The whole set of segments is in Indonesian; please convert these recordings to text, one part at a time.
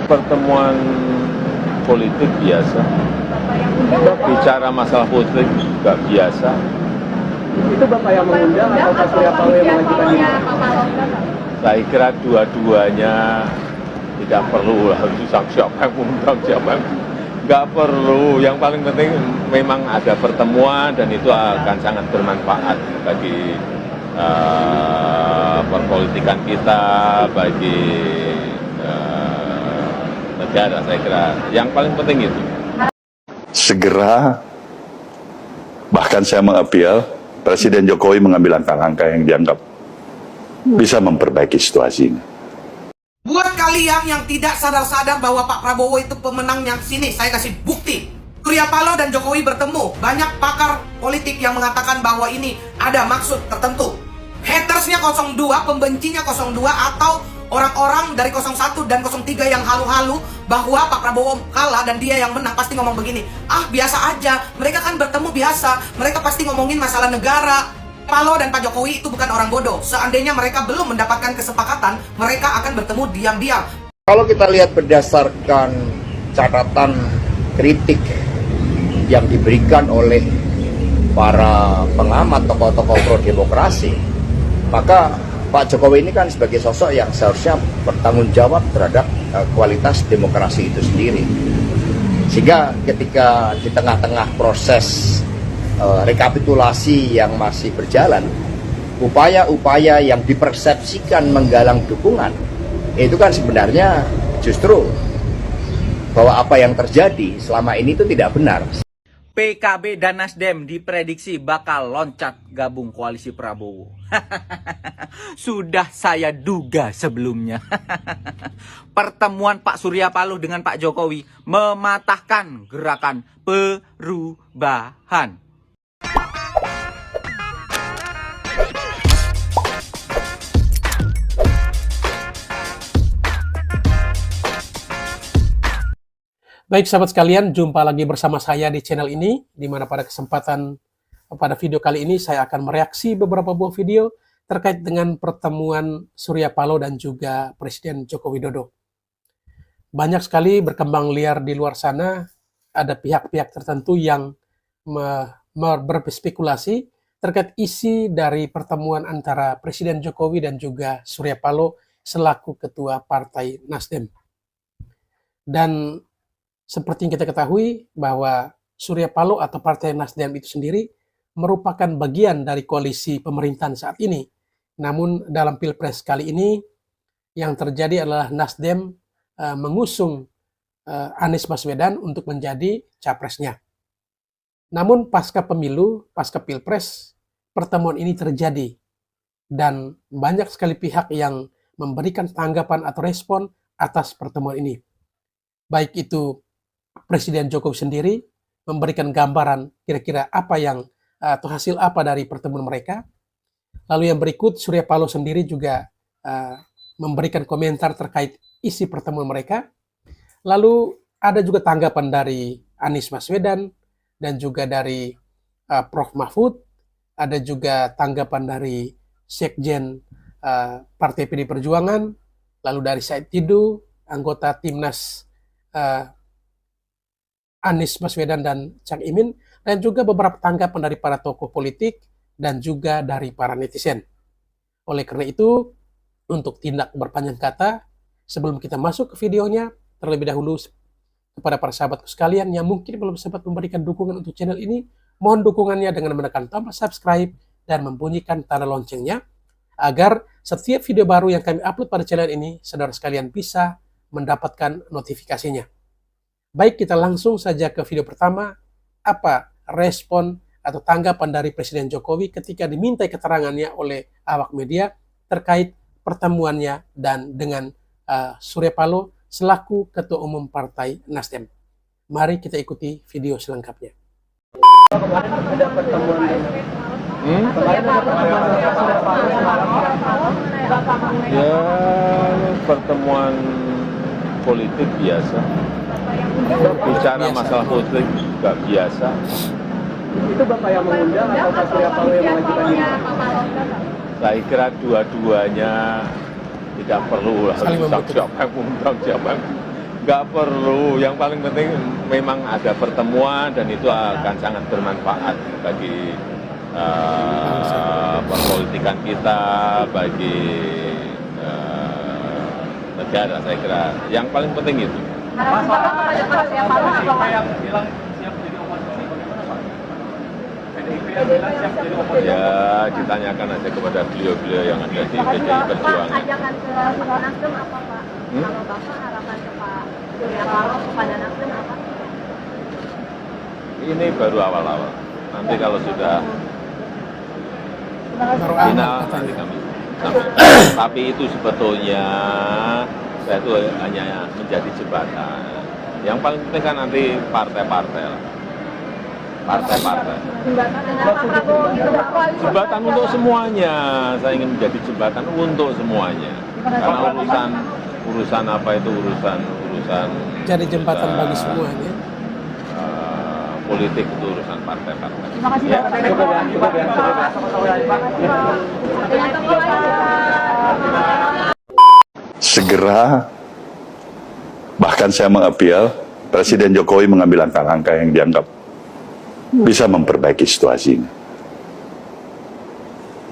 pertemuan politik biasa, bicara masalah politik juga biasa. Itu Bapak yang mengundang atau Pak Surya Paloh yang mengajukan diri? Saya kira dua-duanya tidak perlu lah, siapa yang mengundang siapa yang nggak perlu. Yang paling penting memang ada pertemuan dan itu akan sangat bermanfaat bagi perpolitikan kita, bagi negara. Saya kira yang paling penting itu. Segera, bahkan saya mengapial, Presiden Jokowi mengambil langkah-langkah yang dianggap bisa memperbaiki situasi ini. Buat kalian yang tidak sadar-sadar bahwa Pak Prabowo itu pemenang yang sini, saya kasih bukti. Surya Paloh dan Jokowi bertemu. Banyak pakar politik yang mengatakan bahwa ini ada maksud tertentu. Hatersnya 02, pembencinya 02, atau orang-orang dari 01 dan 03 yang halu-halu bahwa Pak Prabowo kalah dan dia yang menang pasti ngomong begini. Ah, biasa aja, mereka kan bertemu biasa, mereka pasti ngomongin masalah negara. Paloh dan Pak Jokowi itu bukan orang bodoh. Seandainya mereka belum mendapatkan kesepakatan, mereka akan bertemu diam-diam. Kalau kita lihat berdasarkan catatan kritik yang diberikan oleh para pengamat tokoh-tokoh pro-demokrasi, maka Pak Jokowi ini kan sebagai sosok yang seharusnya bertanggung jawab terhadap kualitas demokrasi itu sendiri. Sehingga ketika di tengah-tengah proses rekapitulasi yang masih berjalan, upaya-upaya yang dipersepsikan menggalang dukungan, itu kan sebenarnya justru bahwa apa yang terjadi selama ini itu tidak benar. PKB dan Nasdem diprediksi bakal loncat gabung koalisi Prabowo. Sudah saya duga sebelumnya. Pertemuan Pak Surya Paloh dengan Pak Jokowi mematahkan gerakan perubahan. Baik sahabat sekalian, jumpa lagi bersama saya di channel ini, di mana pada video kali ini saya akan mereaksi beberapa buah video terkait dengan pertemuan Surya Paloh dan juga Presiden Joko Widodo. Banyak sekali berkembang liar di luar sana, ada pihak-pihak tertentu yang berspekulasi terkait isi dari pertemuan antara Presiden Jokowi dan juga Surya Paloh selaku Ketua Partai Nasdem. Dan seperti yang kita ketahui bahwa Surya Paloh atau Partai Nasdem itu sendiri merupakan bagian dari koalisi pemerintahan saat ini. Namun dalam Pilpres kali ini yang terjadi adalah Nasdem mengusung Anies Baswedan untuk menjadi capresnya. Namun pasca pemilu, pasca Pilpres, pertemuan ini terjadi. Dan banyak sekali pihak yang memberikan tanggapan atau respon atas pertemuan ini. Baik itu Presiden Jokowi sendiri memberikan gambaran kira-kira apa yang atau hasil apa dari pertemuan mereka. Lalu yang berikut Surya Paloh sendiri juga memberikan komentar terkait isi pertemuan mereka. Lalu ada juga tanggapan dari Anies Baswedan dan juga dari Prof. Mahfud. Ada juga tanggapan dari Sekjen Partai PD Perjuangan. Lalu dari Said Tidu, anggota Timnas Anies Baswedan dan Cak Imin, dan juga beberapa tanggapan dari para tokoh politik dan juga dari para netizen. Oleh karena itu, untuk tidak berpanjang kata, sebelum kita masuk ke videonya, terlebih dahulu kepada para sahabatku sekalian yang mungkin belum sempat memberikan dukungan untuk channel ini, mohon dukungannya dengan menekan tombol subscribe dan membunyikan tanda loncengnya, agar setiap video baru yang kami upload pada channel ini, saudara sekalian bisa mendapatkan notifikasinya. Baik, kita langsung saja ke video pertama. Apa respon atau tanggapan dari Presiden Jokowi ketika dimintai keterangannya oleh awak media terkait pertemuannya dan dengan Surya Paloh selaku Ketua Umum Partai Nasdem. Mari kita ikuti video selengkapnya. Kemarin ada pertemuan Ya, pertemuan politik biasa, bicara masalah politik juga biasa. itu Bapak yang mengundang atau Pak Surya Paloh yang mengajukan diri? Saya kira dua-duanya tidak perlu lah, Saling membutuhkan. siapa yang mengundang siapa yang nggak perlu. Yang paling penting memang ada pertemuan dan itu akan sangat bermanfaat bagi perpolitikan kita, bagi negara, saya kira. Yang paling penting itu. Ya, ditanyakan aja kepada beliau-beliau yang ada di PDI Perjuangan. Ajakan ke Nasdem apa, Pak? Kalau Bapak harapan ke Pak Surya Paloh kepada Nasdem apa? Ini baru awal-awal. Nanti kalau sudah final, nanti kami sampaikan. Tapi itu sebetulnya saya itu hanya menjadi jembatan. Yang paling penting kan nanti partai-partai lah. Partai-partai. Jembatan untuk semuanya. Saya ingin menjadi jembatan untuk semuanya. Karena urusan apa itu urusan Jadi jembatan bagi semuanya. Politik itu urusan partai-partai. Terima kasih, Ya. Segera, bahkan saya mengapel, Presiden Jokowi mengambil langkah-langkah yang dianggap bisa memperbaiki situasi ini.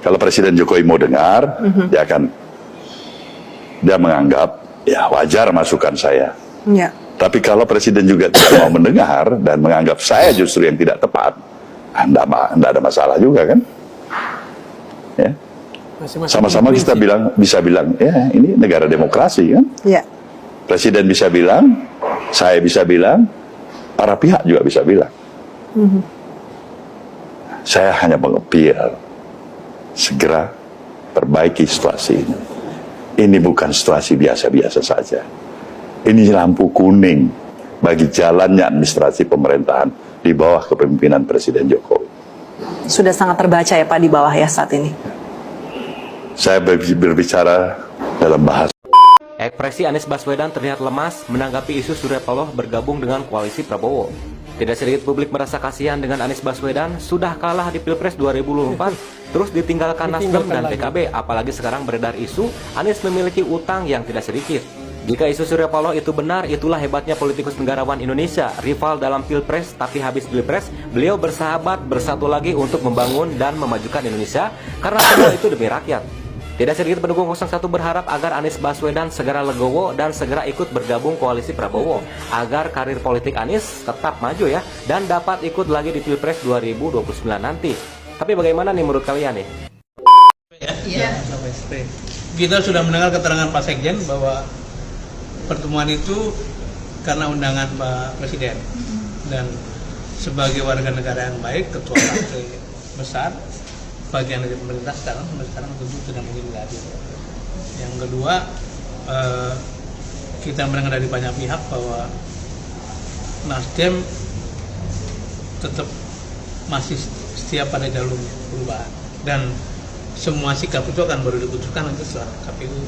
Kalau Presiden Jokowi mau dengar, dia menganggap, ya wajar masukan saya. Ya. Tapi kalau Presiden juga tidak mau mendengar dan menganggap saya justru yang tidak tepat, tidak ada masalah juga kan? Ya. Sama-sama kita bisa bilang, ya ini negara demokrasi kan? Ya. Presiden bisa bilang, saya bisa bilang, para pihak juga bisa bilang. Saya hanya mengapel, segera perbaiki situasi ini. Ini bukan situasi biasa-biasa saja. Ini lampu kuning bagi jalannya administrasi pemerintahan di bawah kepemimpinan Presiden Jokowi. Sudah sangat terbaca ya Pak di bawah ya saat ini. Saya berbicara dalam bahasa. Ekspresi Anies Baswedan terlihat lemas menanggapi isu Surya Paloh bergabung dengan koalisi Prabowo. Tidak sedikit publik merasa kasihan dengan Anies Baswedan, sudah kalah di Pilpres 2024, terus ditinggalkan Nasdem dan PKB, apalagi sekarang beredar isu Anies memiliki utang yang tidak sedikit. Jika isu Surya Paloh itu benar, itulah hebatnya politikus negarawan Indonesia. Rival dalam Pilpres, tapi habis Pilpres, beliau bersahabat, bersatu lagi untuk membangun dan memajukan Indonesia, karena semua itu demi rakyat. Tidak sedikit pendukung 01 berharap agar Anies Baswedan segera legowo dan segera ikut bergabung koalisi Prabowo, agar karir politik Anies tetap maju ya, dan dapat ikut lagi di Pilpres 2029 nanti. Tapi bagaimana nih menurut kalian nih? Iya. Kita sudah mendengar keterangan Pak Sekjen bahwa pertemuan itu karena undangan Pak Presiden, dan sebagai warga negara yang baik, ketua partai besar, bagian dari pemerintah sekarang tentu tidak mungkin tidak hadir. Yang kedua, kita mendengar dari banyak pihak bahwa Nasdem tetap masih setia pada jalur perubahan, dan semua sikap itu akan baru diputuskan nanti setelah KPU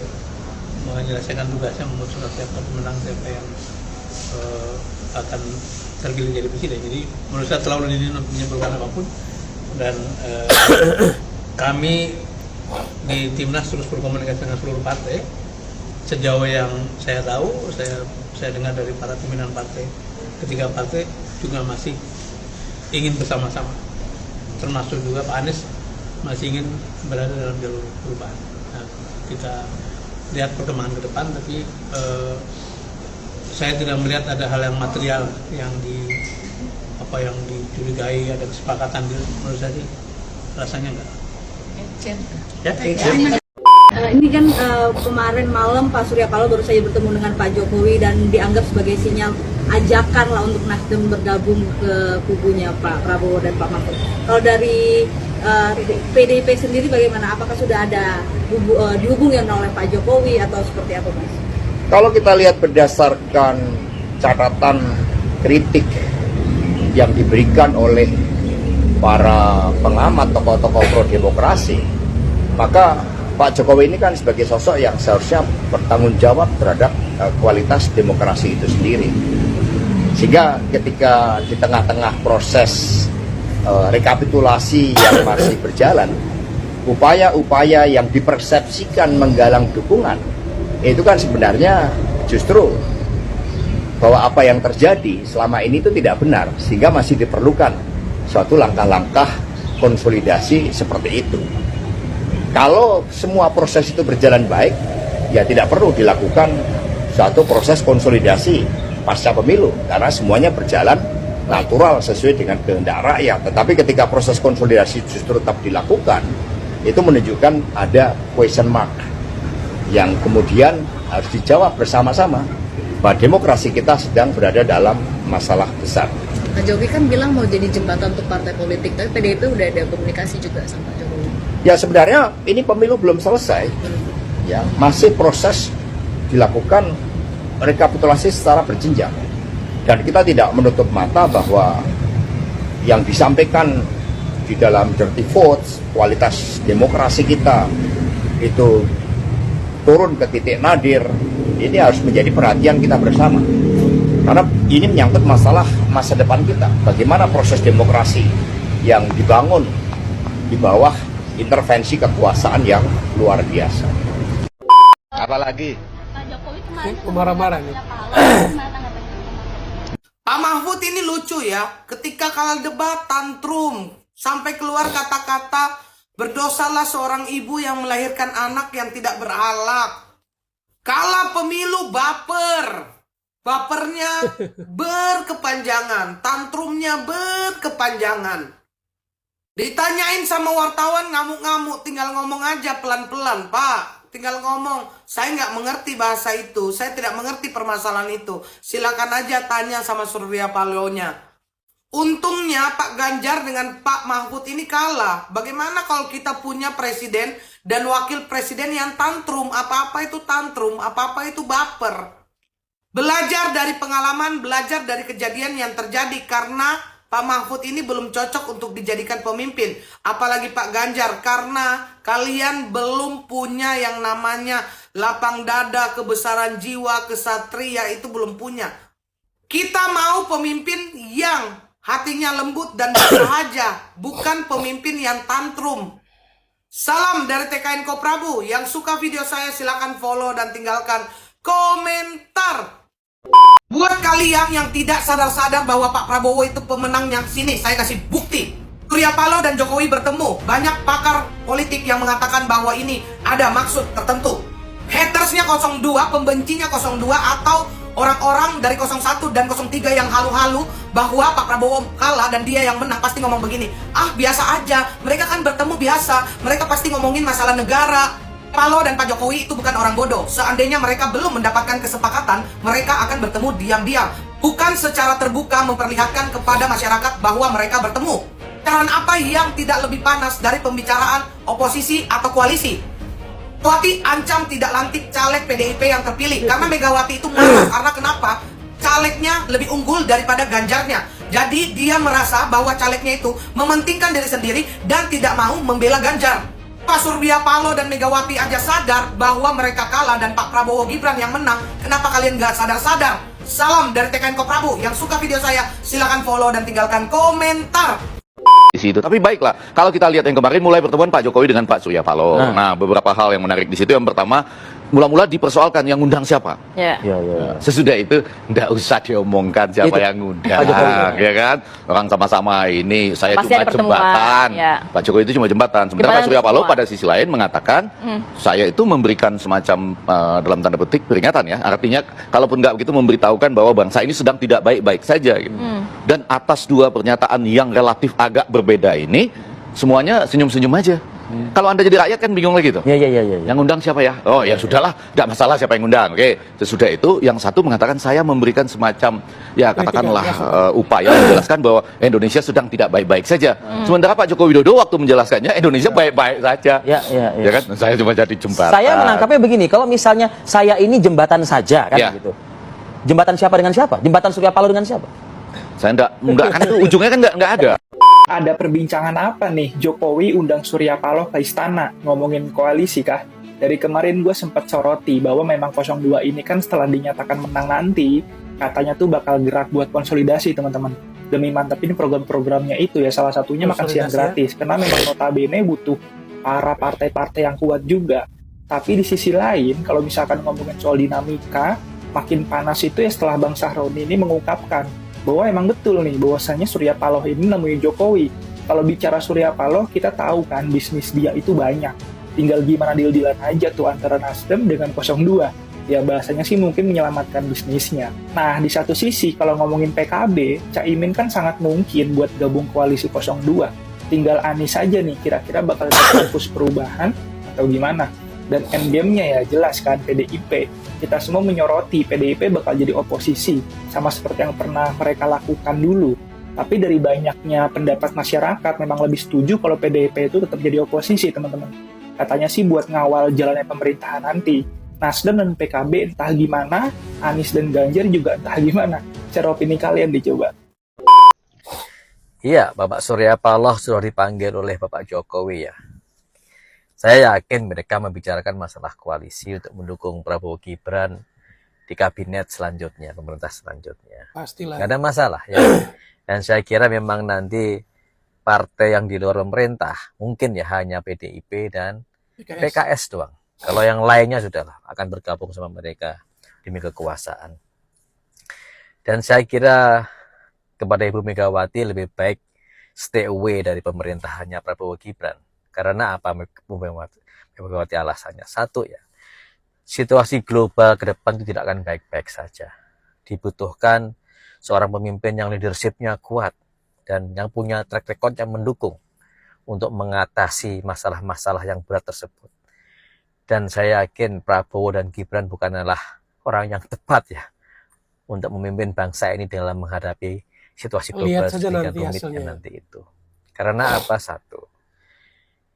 menyelesaikan tugasnya, memutuskan siapa pemenang, siapa yang akan terpilih jadi presiden. Jadi menurut saya terlalu dini untuk menyimpulkan apapun, dan kami di Timnas terus berkomunikasi dengan seluruh partai. Sejauh yang saya tahu, saya dengar dari para pimpinan partai, ketiga partai juga masih ingin bersama-sama, termasuk juga Pak Anies masih ingin berada dalam jalur perubahan. Nah, kita lihat perkembangan ke depan, tapi saya tidak melihat ada hal yang material yang dicurigai, ada kesepakatan. Menurut saya sih rasanya enggak. Ini kan kemarin malam Pak Surya Paloh baru saja bertemu dengan Pak Jokowi dan dianggap sebagai sinyal ajakan lah untuk Nasdem bergabung ke kubunya Pak Prabowo dan Pak Mahfud. Kalau dari PDIP sendiri bagaimana? Apakah sudah ada dihubungi oleh Pak Jokowi atau seperti apa, Mas? Kalau kita lihat berdasarkan catatan kritik yang diberikan oleh para pengamat, tokoh-tokoh pro-demokrasi, maka Pak Jokowi ini kan sebagai sosok yang seharusnya bertanggung jawab terhadap kualitas demokrasi itu sendiri. Sehingga ketika di tengah-tengah proses rekapitulasi yang masih berjalan, upaya-upaya yang dipersepsikan menggalang dukungan, itu kan sebenarnya justru bahwa apa yang terjadi selama ini itu tidak benar, sehingga masih diperlukan suatu langkah-langkah konsolidasi seperti itu. Kalau semua proses itu berjalan baik, ya tidak perlu dilakukan suatu proses konsolidasi pasca pemilu, karena semuanya berjalan natural sesuai dengan kehendak rakyat. Tetapi ketika proses konsolidasi justru tetap dilakukan, itu menunjukkan ada question mark yang kemudian harus dijawab bersama-sama bahwa demokrasi kita sedang berada dalam masalah besar. Pak Jokowi kan bilang mau jadi jembatan untuk partai politik, tapi PDIP udah ada komunikasi juga sama Pak Jokowi. Ya sebenarnya ini pemilu belum selesai, ya masih proses dilakukan rekapitulasi secara berjenjang, dan kita tidak menutup mata bahwa yang disampaikan di dalam dirty votes, kualitas demokrasi kita itu turun ke titik nadir. Ini harus menjadi perhatian kita bersama, karena ini menyangkut masalah masa depan kita. Bagaimana proses demokrasi yang dibangun di bawah intervensi kekuasaan yang luar biasa. Apalagi? Pak Jokowi kemarin marah-marah nih. Pak Mahfud ini lucu ya, ketika kalah debat tantrum, sampai keluar kata-kata berdosalah seorang ibu yang melahirkan anak yang tidak berakhlak. Kalah pemilu baper. Bapernya berkepanjangan, tantrumnya berkepanjangan. Ditanyain sama wartawan ngamuk-ngamuk, tinggal ngomong aja pelan-pelan, Pak. Tinggal ngomong, saya nggak mengerti bahasa itu, saya tidak mengerti permasalahan itu. Silakan aja tanya sama Surya Paloh-nya. Untungnya Pak Ganjar dengan Pak Mahfud ini kalah. Bagaimana kalau kita punya presiden dan wakil presiden yang tantrum, apa-apa itu tantrum, apa-apa itu baper. Belajar dari pengalaman, belajar dari kejadian yang terjadi, karena Pak Mahfud ini belum cocok untuk dijadikan pemimpin. Apalagi Pak Ganjar, karena kalian belum punya yang namanya lapang dada, kebesaran jiwa, kesatria, itu belum punya. Kita mau pemimpin yang hatinya lembut dan bersahaja, bukan pemimpin yang tantrum. Salam dari TKN Koprabu. Yang suka video saya silakan follow dan tinggalkan komentar. Buat kalian yang tidak sadar-sadar bahwa Pak Prabowo itu pemenangnya, sini saya kasih bukti. Surya Paloh dan Jokowi bertemu. Banyak pakar politik yang mengatakan bahwa ini ada maksud tertentu. Hatersnya 02, pembencinya 02, atau orang-orang dari 01 dan 03 yang halu-halu bahwa Pak Prabowo kalah dan dia yang menang, pasti ngomong begini, ah biasa aja, mereka kan bertemu biasa, mereka pasti ngomongin masalah negara. Paloh dan Pak Jokowi itu bukan orang bodoh. Seandainya mereka belum mendapatkan kesepakatan, mereka akan bertemu diam-diam, bukan secara terbuka memperlihatkan kepada masyarakat bahwa mereka bertemu. Karena apa yang tidak lebih panas dari pembicaraan oposisi atau koalisi? Megawati ancam tidak lantik caleg PDIP yang terpilih, karena Megawati itu marah. Karena kenapa? Calegnya lebih unggul daripada Ganjarnya. Jadi dia merasa bahwa calegnya itu mementingkan diri sendiri dan tidak mau membela Ganjar. Pak Surya Paloh dan Megawati aja sadar bahwa mereka kalah dan Pak Prabowo Gibran yang menang. Kenapa kalian gak sadar-sadar? Salam dari TKN Koprabu. Yang suka video saya silakan follow dan tinggalkan komentar. Di situ. Tapi baiklah, kalau kita lihat yang kemarin mulai pertemuan Pak Jokowi dengan Pak Surya Paloh. Nah, beberapa hal yang menarik di situ. Yang pertama, mula-mula dipersoalkan yang ngundang siapa. Sesudah itu nggak usah diomongkan siapa yang ngundang, ya kan? Orang sama-sama ini, saya pasti cuma jembatan. Pak Jokowi itu cuma jembatan. Sementara Pak Surya Paloh pada sisi lain mengatakan, saya itu memberikan semacam dalam tanda petik peringatan ya. Artinya, kalaupun nggak begitu memberitahukan bahwa bangsa ini sedang tidak baik-baik saja. Gitu. Dan atas dua pernyataan yang relatif agak berbeda ini, semuanya senyum-senyum aja. Kalau Anda jadi rakyat kan bingung lagi tuh. Yang ngundang siapa ya? Oh ya sudahlah, nggak masalah siapa yang ngundang. Oke, sesudah itu yang satu mengatakan saya memberikan semacam ya katakanlah upaya menjelaskan bahwa Indonesia sedang tidak baik-baik saja. Sementara Pak Joko Widodo waktu menjelaskannya Indonesia baik-baik saja. Ya kan? Saya cuma jadi jembatan. Saya menangkapnya begini, kalau misalnya saya ini jembatan saja kan gitu. Jembatan siapa dengan siapa? Jembatan Surya Paloh dengan siapa? Saya enggak kan itu ujungnya kan enggak ada. Ada perbincangan apa nih Jokowi undang Surya Paloh ke istana? Ngomongin koalisi kah? Dari kemarin gue sempat soroti bahwa memang 02 ini kan setelah dinyatakan menang nanti, katanya tuh bakal gerak buat konsolidasi teman-teman. Demi mantepin program-programnya itu ya, salah satunya makan siang gratis. Karena memang notabene butuh para partai-partai yang kuat juga. Tapi di sisi lain, kalau misalkan ngomongin soal dinamika, Makin panas itu ya setelah Bang Sahroni ini mengungkapkan bahwa emang betul nih bahwasanya Surya Paloh ini nemuin Jokowi. Kalau bicara Surya Paloh, kita tahu kan bisnis dia itu banyak. Tinggal gimana deal-dealan aja tuh antara Nasdem dengan 02. Ya bahasanya sih mungkin menyelamatkan bisnisnya. Nah, di satu sisi kalau ngomongin PKB, Caimin kan sangat mungkin buat gabung koalisi 02. Tinggal Anies aja nih, kira-kira bakal fokus perubahan atau gimana. Dan endgame-nya ya jelas kan, PDIP. Kita semua menyoroti PDIP bakal jadi oposisi, sama seperti yang pernah mereka lakukan dulu. Tapi dari banyaknya pendapat masyarakat memang lebih setuju kalau PDIP itu tetap jadi oposisi, teman-teman. Katanya sih buat ngawal jalannya pemerintahan nanti. Nasdem dan PKB entah gimana, Anies dan Ganjar juga entah gimana. Cara opini kalian dicoba. Iya, Bapak Surya Paloh sudah dipanggil oleh Bapak Jokowi ya. Saya yakin mereka membicarakan masalah koalisi untuk mendukung Prabowo Gibran di kabinet selanjutnya, pemerintah selanjutnya. Pastilah. Nggak ada masalah ya. Dan saya kira memang nanti partai yang di luar pemerintah mungkin ya hanya PDIP dan PKS doang. Kalau yang lainnya sudahlah akan bergabung sama mereka demi kekuasaan. Dan saya kira kepada Ibu Megawati lebih baik stay away dari pemerintahannya Prabowo Gibran. Karena apa Bu Megawati alasannya? Satu ya, situasi global ke depan itu tidak akan baik-baik saja. Dibutuhkan seorang pemimpin yang leadershipnya kuat dan yang punya track record yang mendukung untuk mengatasi masalah-masalah yang berat tersebut. Dan saya yakin Prabowo dan Gibran bukanlah orang yang tepat ya untuk memimpin bangsa ini dalam menghadapi situasi global sedemikian rumitnya nanti itu. Karena apa? Satu,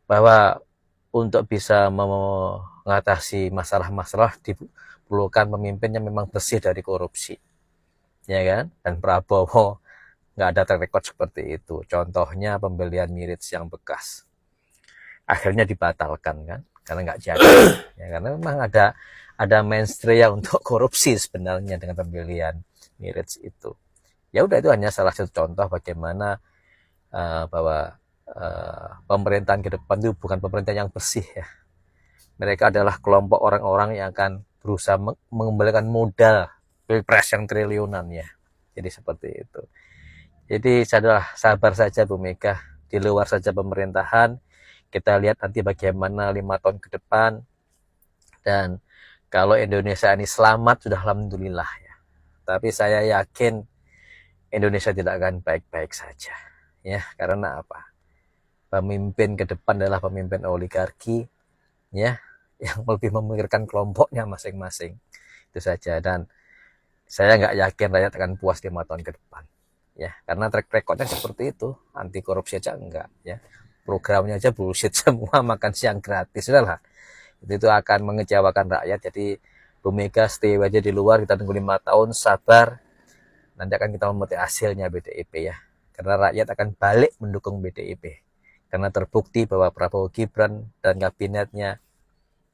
bahwa untuk bisa mengatasi masalah-masalah diperlukan pemimpin yang memang bersih dari korupsi, ya kan? Dan Prabowo nggak ada track record seperti itu. Contohnya pembelian Mirits yang bekas, akhirnya dibatalkan kan? Karena nggak jadi, ya karena memang ada mainstream untuk korupsi sebenarnya dengan pembelian Mirits itu. Ya udah, itu hanya salah satu contoh bagaimana bahwa pemerintahan ke depan itu bukan pemerintahan yang bersih ya. Mereka adalah kelompok orang-orang yang akan berusaha mengembalikan modal pilpres yang triliunan ya. Jadi seperti itu. Jadi sabar saja Bu Mega, di luar saja pemerintahan. Kita lihat nanti bagaimana 5 tahun ke depan. Dan kalau Indonesia ini selamat sudah alhamdulillah ya. Tapi saya yakin Indonesia tidak akan baik-baik saja ya. Karena apa? Pemimpin ke depan adalah pemimpin oligarki ya, yang lebih memikirkan kelompoknya masing-masing. Itu saja. Dan saya nggak yakin rakyat akan puas 5 tahun ke depan ya, karena track recordnya seperti itu. Anti korupsi aja enggak ya, programnya aja bullshit semua, makan siang gratis, sudahlah. Itu akan mengecewakan rakyat. Jadi Bu Mega stay aja di luar, kita tunggu 5 tahun, sabar. Nanti akan kita memetik hasilnya BDIP ya, karena rakyat akan balik mendukung BDIP. Karena terbukti bahwa Prabowo Gibran dan kabinetnya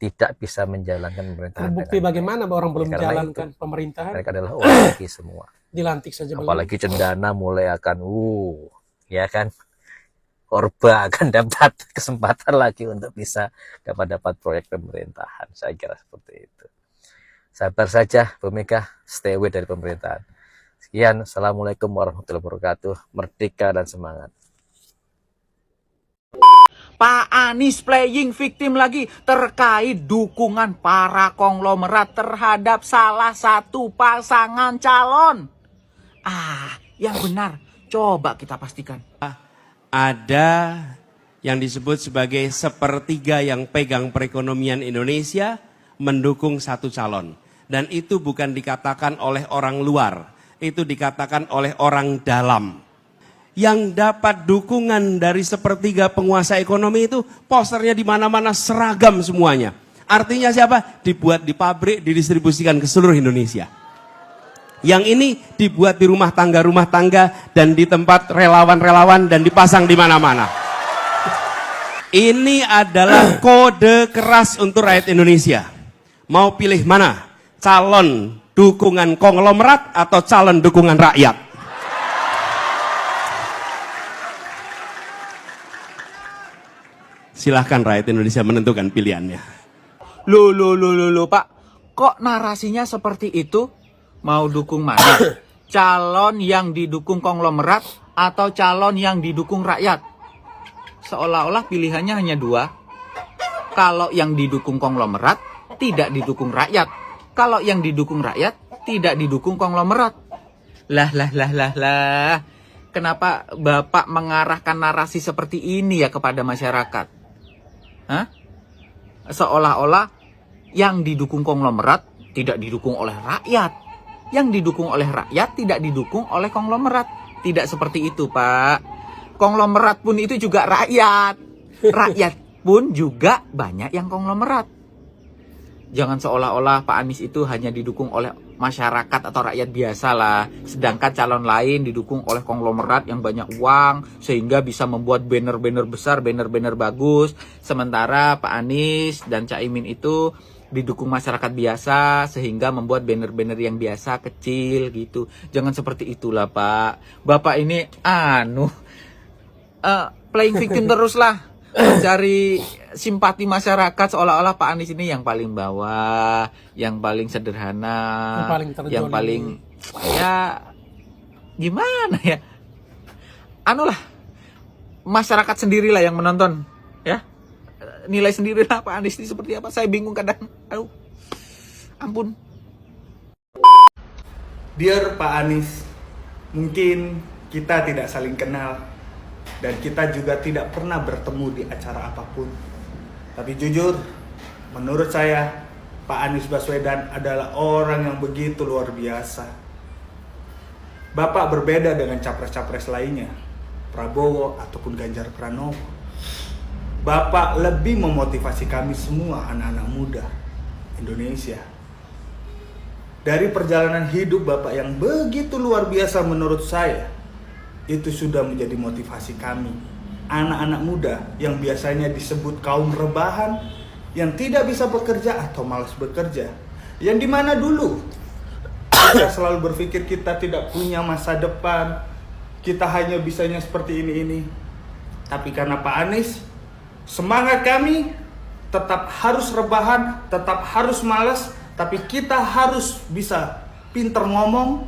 tidak bisa menjalankan pemerintahan. Terbukti bagaimana bahwa orang belum ya, menjalankan pemerintahan? Mereka adalah oligarki semua. Dilantik saja belum. Apalagi Cendana mulai akan, ya kan, Orba akan dapat kesempatan lagi untuk bisa dapat proyek pemerintahan. Saya kira seperti itu. Sabar saja Bu Mega, stay away dari pemerintahan. Sekian, Assalamualaikum warahmatullahi wabarakatuh. Merdeka dan semangat. Pak Anies playing victim lagi terkait dukungan para konglomerat terhadap salah satu pasangan calon. Yang benar, coba kita pastikan. Ada yang disebut sebagai sepertiga yang pegang perekonomian Indonesia mendukung satu calon. Dan itu bukan dikatakan oleh orang luar, itu dikatakan oleh orang dalam. Yang dapat dukungan dari sepertiga penguasa ekonomi itu posternya di mana-mana seragam semuanya. Artinya siapa? Dibuat di pabrik, didistribusikan ke seluruh Indonesia. Yang ini dibuat di rumah tangga dan di tempat relawan-relawan dan dipasang di mana-mana. Ini adalah kode keras untuk rakyat Indonesia. Mau pilih mana? Calon dukungan konglomerat atau calon dukungan rakyat? Silahkan rakyat Indonesia menentukan pilihannya. Loh, Pak. Kok narasinya seperti itu? Mau dukung mana? Calon yang didukung konglomerat atau calon yang didukung rakyat? Seolah-olah pilihannya hanya dua. Kalau yang didukung konglomerat, tidak didukung rakyat. Kalau yang didukung rakyat, tidak didukung konglomerat. Lah. Kenapa Bapak mengarahkan narasi seperti ini ya kepada masyarakat? Hah? Seolah-olah yang didukung konglomerat tidak didukung oleh rakyat. Yang didukung oleh rakyat tidak didukung oleh konglomerat. Tidak seperti itu, Pak. Konglomerat pun itu juga rakyat. Rakyat pun juga banyak yang konglomerat. Jangan seolah-olah Pak Anies itu hanya didukung oleh masyarakat atau rakyat biasa lah. Sedangkan calon lain didukung oleh konglomerat yang banyak uang, sehingga bisa membuat banner-banner besar, banner-banner bagus. Sementara Pak Anies dan Caimin itu didukung masyarakat biasa, sehingga membuat banner-banner yang biasa, kecil gitu. Jangan seperti itulah, Pak. Bapak ini playing victim terus lah, mencari simpati masyarakat, seolah-olah Pak Anies ini yang paling bawah, yang paling sederhana, yang paling ya gimana ya, masyarakat sendirilah yang menonton ya. Nilai sendiri lah Pak Anies ini seperti apa. Saya bingung kadang. Ampun. Dear Pak Anies, mungkin kita tidak saling kenal dan kita juga tidak pernah bertemu di acara apapun. Tapi jujur, menurut saya Pak Anies Baswedan adalah orang yang begitu luar biasa. Bapak berbeda dengan capres-capres lainnya, Prabowo ataupun Ganjar Pranowo. Bapak lebih memotivasi kami semua anak-anak muda Indonesia. Dari perjalanan hidup Bapak yang begitu luar biasa menurut saya, itu sudah menjadi motivasi kami, anak-anak muda yang biasanya disebut kaum rebahan, yang tidak bisa bekerja atau malas bekerja. Yang dimana dulu kita selalu berpikir kita tidak punya masa depan, kita hanya bisanya seperti ini. Tapi karena Pak Anies, semangat kami tetap harus rebahan, tetap harus malas, tapi kita harus bisa pinter ngomong,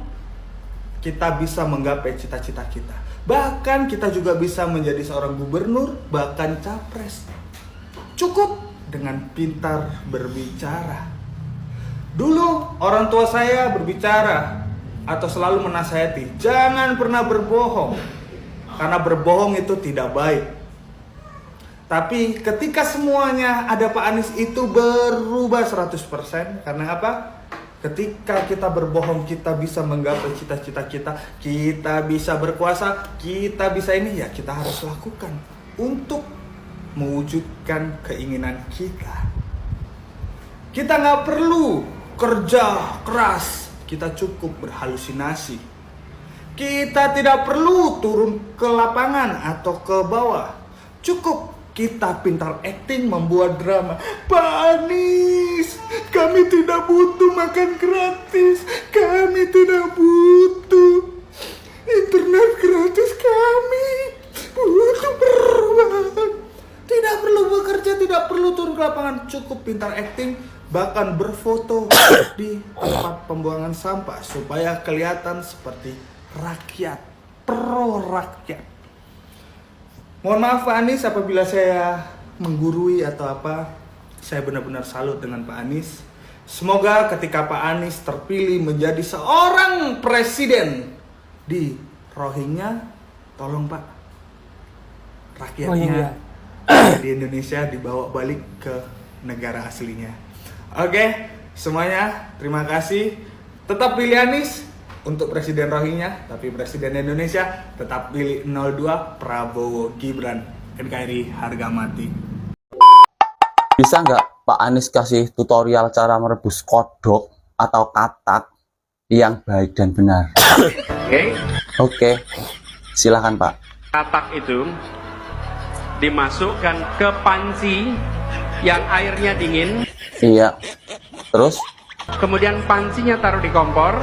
kita bisa menggapai cita-cita kita. Bahkan kita juga bisa menjadi seorang gubernur, bahkan capres. Cukup dengan pintar berbicara. Dulu orang tua saya berbicara atau selalu menasihati, jangan pernah berbohong, karena berbohong itu tidak baik. Tapi ketika semuanya ada Pak Anies itu berubah 100%. Karena apa? Ketika kita berbohong, kita bisa menggapai cita-cita kita. Kita bisa berkuasa, kita bisa ini, ya kita harus lakukan untuk mewujudkan keinginan kita. Kita nggak perlu kerja keras, kita cukup berhalusinasi. Kita tidak perlu turun ke lapangan atau ke bawah. Cukup kita pintar acting, membuat drama. Pak Anies, kami tidak butuh makan gratis. Kami tidak butuh internet gratis. Kami butuh perubahan. Tidak perlu bekerja, tidak perlu turun ke lapangan. Cukup pintar acting, bahkan berfoto di tempat pembuangan sampah supaya kelihatan seperti rakyat, pro rakyat. Mohon maaf Pak Anies apabila saya menggurui atau apa. Saya benar-benar salut dengan Pak Anies. Semoga ketika Pak Anies terpilih menjadi seorang presiden di Rohingya, tolong Pak, rakyatnya di Indonesia dibawa balik ke negara aslinya. Oke, semuanya terima kasih. Tetap pilih Anies untuk presiden Rohingya, tapi presiden Indonesia tetap pilih 02 Prabowo Gibran. NKRI harga mati. Bisa nggak Pak Anies kasih tutorial cara merebus kodok atau katak yang baik dan benar? Oke, silakan Pak. Katak itu dimasukkan ke panci yang airnya dingin. Iya. Terus? Kemudian pancinya taruh di kompor.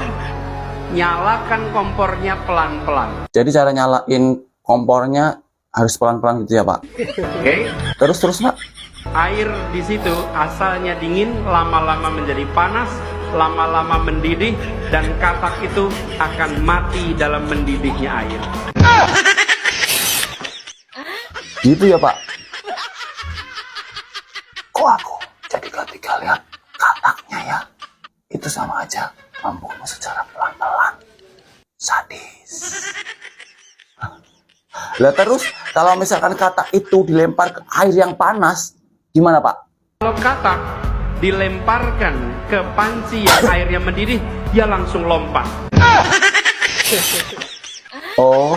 Nyalakan kompornya pelan-pelan. Jadi cara nyalain kompornya harus pelan-pelan gitu ya Pak? Terus Pak? Air di situ asalnya dingin, lama-lama menjadi panas, lama-lama mendidih dan katak itu akan mati dalam mendidihnya air. Gitu ya Pak. Kok aku jadi ketika lihat kataknya ya, itu sama aja membunuh secara pelan-pelan. Sadis. Lah terus kalau misalkan katak itu dilempar ke air yang panas, gimana Pak? Kalau katak dilemparkan ke panci yang airnya mendidih, dia langsung lompat. Oh,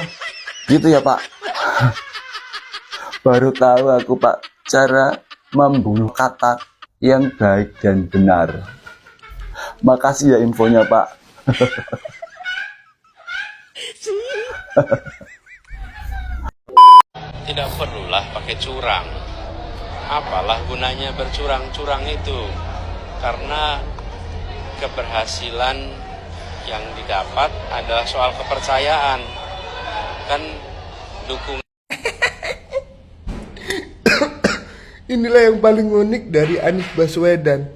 gitu ya Pak. Baru tahu aku Pak cara membunuh katak yang baik dan benar. Makasih ya infonya Pak. Tidak perlulah pakai curang. Apalah gunanya bercurang-curang itu? Karena keberhasilan yang didapat adalah soal kepercayaan. Kan dukungan. Inilah yang paling unik dari Anies Baswedan.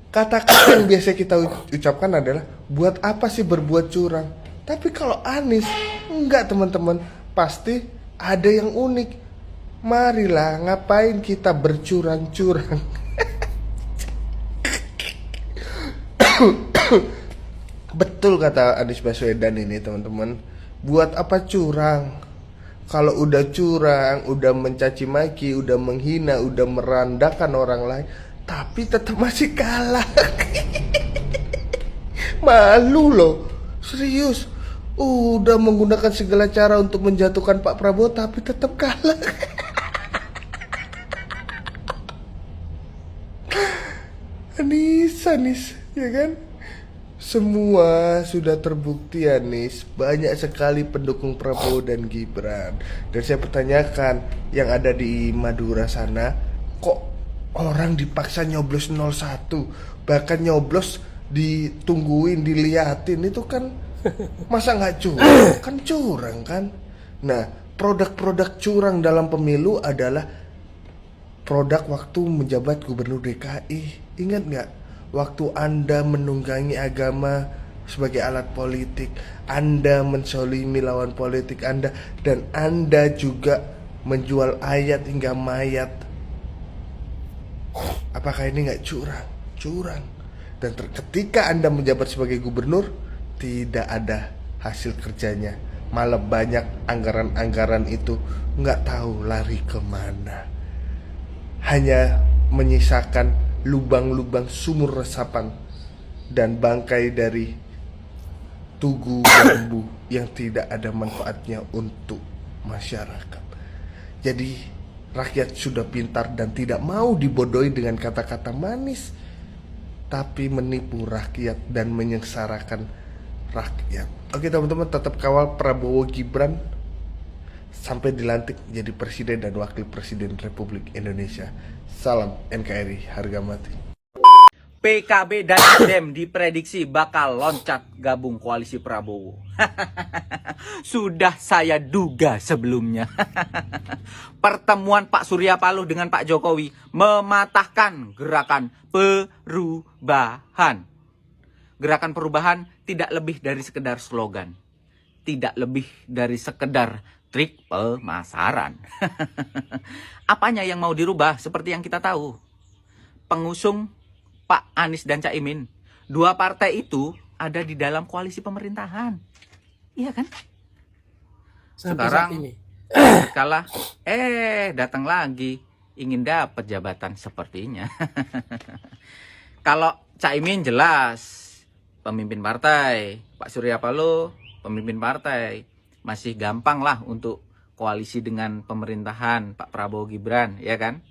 Kata-kata yang biasa kita ucapkan adalah, buat apa sih berbuat curang? Tapi kalau Anies, enggak teman-teman, pasti ada yang unik. Marilah, ngapain kita bercurang-curang? Betul kata Anies Baswedan ini teman-teman. Buat apa curang? Kalau udah curang, udah mencaci maki, udah menghina, udah merendahkan orang lain, tapi tetap masih kalah. Malu loh, serius. Udah menggunakan segala cara untuk menjatuhkan Pak Prabowo, tapi tetap kalah. Anies, ya kan? Semua sudah terbukti Anies, banyak sekali pendukung Prabowo dan Gibran. Dan saya pertanyakan, yang ada di Madura sana, kok orang dipaksa nyoblos 01, bahkan nyoblos ditungguin, diliatin, itu kan masa nggak curang? Kan curang kan? Nah, produk-produk curang dalam pemilu adalah produk waktu menjabat gubernur DKI. Ingat nggak? Waktu Anda menunggangi agama sebagai alat politik, Anda mensolimi lawan politik Anda, dan Anda juga menjual ayat hingga mayat. Apakah ini nggak curang? Curang. Dan ketika Anda menjabat sebagai gubernur, tidak ada hasil kerjanya. Malah banyak anggaran-anggaran itu nggak tahu lari kemana. Hanya menyisakan lubang-lubang sumur resapan dan bangkai dari tugu bambu yang tidak ada manfaatnya untuk masyarakat. Jadi rakyat sudah pintar dan tidak mau dibodohi dengan kata-kata manis, tapi menipu rakyat dan menyengsarakan rakyat. Oke teman-teman, tetap kawal Prabowo Gibran sampai dilantik jadi presiden dan wakil presiden Republik Indonesia. Salam NKRI, harga mati. PKB dan Nasdem diprediksi bakal loncat gabung koalisi Prabowo. Sudah saya duga sebelumnya. Pertemuan Pak Surya Paloh dengan Pak Jokowi mematahkan gerakan perubahan. Gerakan perubahan tidak lebih dari sekedar slogan. Tidak lebih dari sekedar trik pemasaran. Apanya yang mau dirubah? Seperti yang kita tahu, pengusung Pak Anies dan Caimin, dua partai itu ada di dalam koalisi pemerintahan. Iya kan? Sekarang kalah, datang lagi ingin dapat jabatan sepertinya. Kalau Caimin jelas pemimpin partai, Pak Surya Paloh pemimpin partai, masih gampang lah untuk koalisi dengan pemerintahan Pak Prabowo Gibran, ya kan?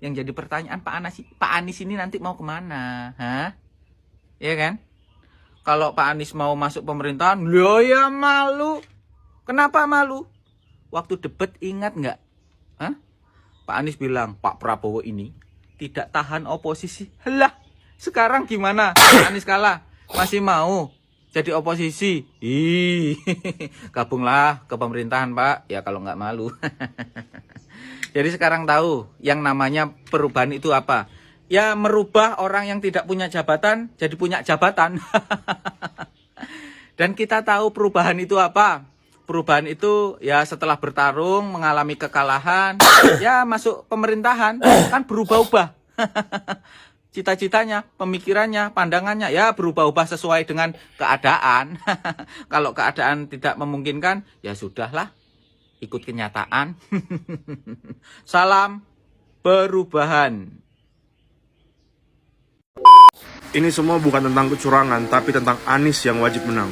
Yang jadi pertanyaan, Pak Anies ini nanti mau kemana? Hah? Ya kan? Kalau Pak Anies mau masuk pemerintahan, loh ya malu. Kenapa malu? Waktu debat ingat nggak? Hah? Pak Anies bilang, Pak Prabowo ini tidak tahan oposisi. Lah, sekarang gimana? Pak Anies kalah, masih mau jadi oposisi? Gabunglah ke pemerintahan Pak, ya kalau nggak malu. Jadi sekarang tahu yang namanya perubahan itu apa. ya merubah orang yang tidak punya jabatan jadi punya jabatan. Dan kita tahu perubahan itu apa? Perubahan itu ya setelah bertarung, mengalami kekalahan, ya masuk pemerintahan, kan berubah-ubah. Cita-citanya, pemikirannya, pandangannya, ya berubah-ubah sesuai dengan keadaan. Kalau keadaan tidak memungkinkan, ya sudahlah, ikut kenyataan. Salam perubahan. Ini semua bukan tentang kecurangan, tapi tentang Anies yang wajib menang.